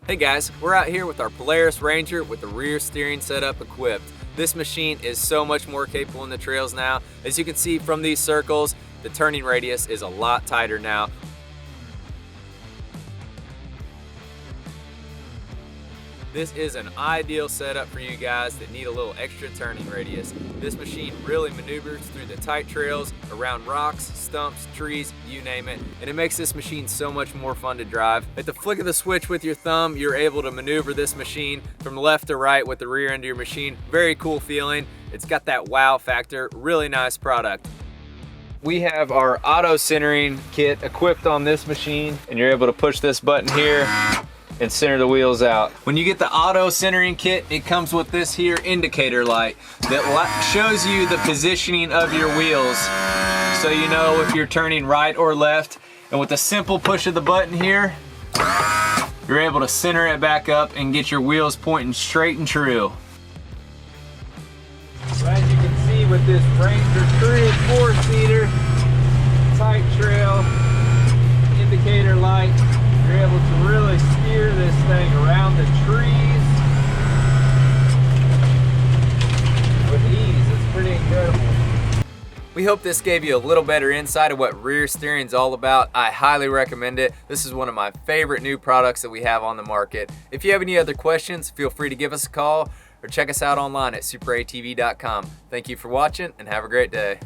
Hey guys, we're out here with our Polaris Ranger with the rear steering setup equipped. This machine is so much more capable in the trails now. As you can see from these circles, the turning radius is a lot tighter now. This is an ideal setup for you guys that need a little extra turning radius. This machine really maneuvers through the tight trails, around rocks, stumps, trees, you name it, and it makes this machine so much more fun to drive. At the flick of the switch with your thumb, you're able to maneuver this machine from left to right with the rear end of your machine. Very cool feeling. It's got that wow factor, really nice product. We have our Autocentering Kit equipped on this machine, and you're able to push this button here and center the wheels out. When you get the Autocentering Kit, it comes with this here indicator light that shows you the positioning of your wheels so you know if you're turning right or left. And with a simple push of the button here, you're able to center it back up and get your wheels pointing straight and true. So as you can see with this Ranger Cruise 4-seater, tight trail, indicator light, you're able to really steer this thing around the trees with ease. It's pretty incredible. We hope this gave you a little better insight of what rear steering is all about. I highly recommend it. This is one of my favorite new products that we have on the market. If you have any other questions, feel free to give us a call or check us out online at SuperATV.com. Thank you for watching and have a great day.